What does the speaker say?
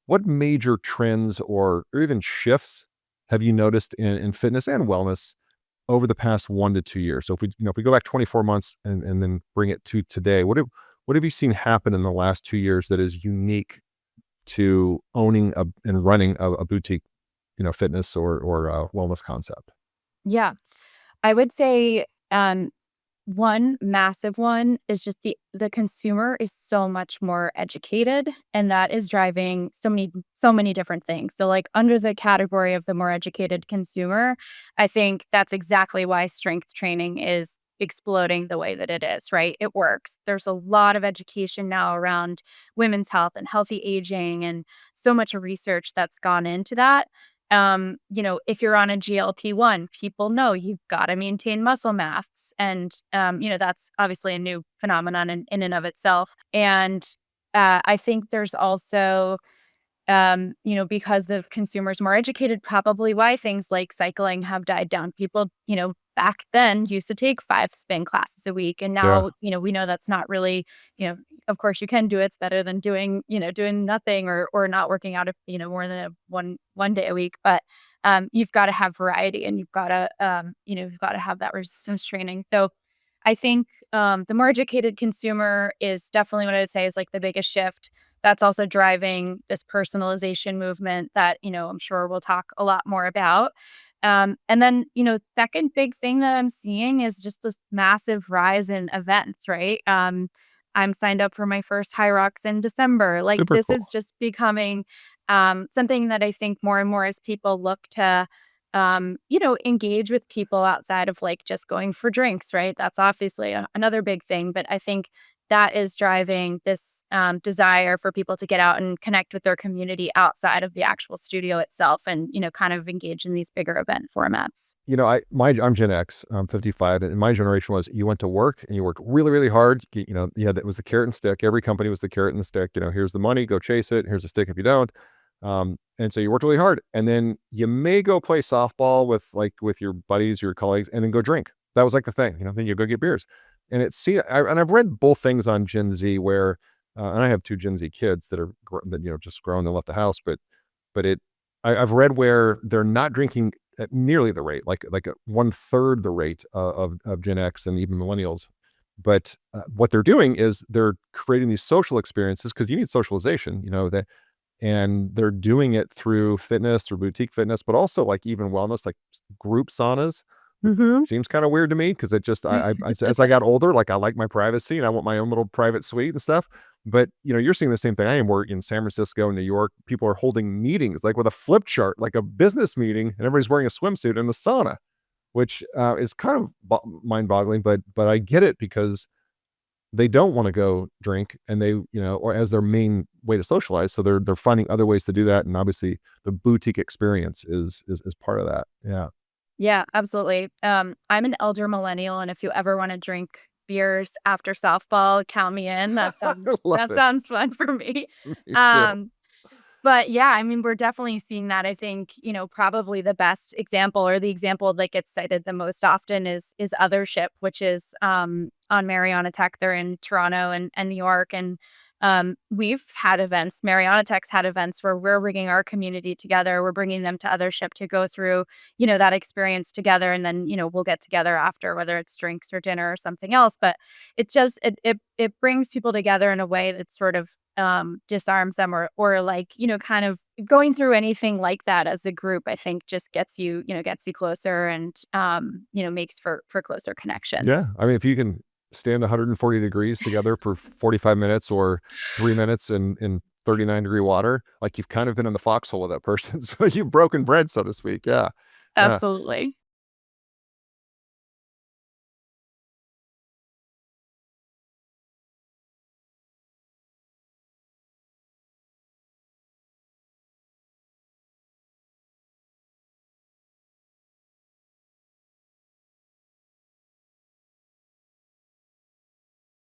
what major trends or even shifts have you noticed in fitness and wellness over the past 1 to 2 years? So if we go back 24 months and then bring it to today, what have you seen happen in the last 2 years that is unique to owning and running a boutique, fitness or wellness concept? Yeah, I would say, one massive one is just the consumer is so much more educated, and that is driving so many different things. So, like, under the category of the more educated consumer, I think that's exactly why strength training is exploding the way that it is, right? It works. There's a lot of education now around women's health and healthy aging, and so much research that's gone into that. If you're on a GLP-1, people know you've gotta maintain muscle mass, and, that's obviously a new phenomenon in and of itself, and, I think there's also, because the consumer's more educated, probably why things like cycling have died down. People, back then used to take 5 spin classes a week, and Yeah. now, we know that's not really, you know, of course you can do it. It's better than doing nothing or not working out if, more than one day a week. But you've got to have variety, and you've got to have that resistance training. So I think the more educated consumer is definitely what I would say is like the biggest shift. That's also driving this personalization movement that, I'm sure we'll talk a lot more about. And then, second big thing that I'm seeing is just this massive rise in events, right? I'm signed up for my first High Rocks in December. Like, Super this cool. is just becoming something that I think more and more as people look to, engage with people outside of like just going for drinks, right? That's obviously another big thing. But I think that is driving this desire for people to get out and connect with their community outside of the actual studio itself and, kind of engage in these bigger event formats. I'm Gen X. I'm 55, and my generation was you went to work and you worked really, really hard. That was the carrot and stick. Every company was the carrot and the stick. Here's the money, go chase it. Here's the stick if you don't. And so you worked really hard, and then you may go play softball with your buddies, your colleagues, and then go drink. That was like the thing. Then you go get beers. And I've read both things on Gen Z where, and I have two Gen Z kids that just grown and left the house, but I've read where they're not drinking at nearly the rate, like at 1/3 the rate of Gen X and even millennials. But what they're doing is they're creating these social experiences because you need socialization, and they're doing it through fitness or boutique fitness, but also like even wellness, like group saunas. Mhm. Seems kind of weird to me because it just as I got older, like I like my privacy and I want my own little private suite and stuff. But you're seeing the same thing I am. Where in San Francisco, New York, people are holding meetings like with a flip chart, like a business meeting, and everybody's wearing a swimsuit in the sauna, which is kind of mind-boggling. But I get it because they don't want to go drink, and or as their main way to socialize, so they're finding other ways to do that, and obviously the boutique experience is part of that. Yeah. Yeah, absolutely. I'm an elder millennial, and if you ever wanna drink beers after softball, count me in. That I sounds love that it. sounds fun for me. Me too. Um, but yeah, I mean, we're definitely seeing that. I think, probably the best example or the example that gets cited the most often is Othership, which is, on Mariana Tech. They're in Toronto and New York, and, we've had events. Mariana Tech's had events where we're bringing our community together. We're bringing them to Othership to go through, that experience together, and then, we'll get together after, whether it's drinks or dinner or something else. But it brings people together in a way that sort of disarms them or like, kind of going through anything like that as a group, I think just gets you closer and, makes for closer Yeah, connections. I mean, if you can stand 140 degrees together for 45 minutes or 3 minutes in 39-degree water, like, you've kind of been in the foxhole with that person, so you've broken bread, so to speak, yeah, yeah. Absolutely.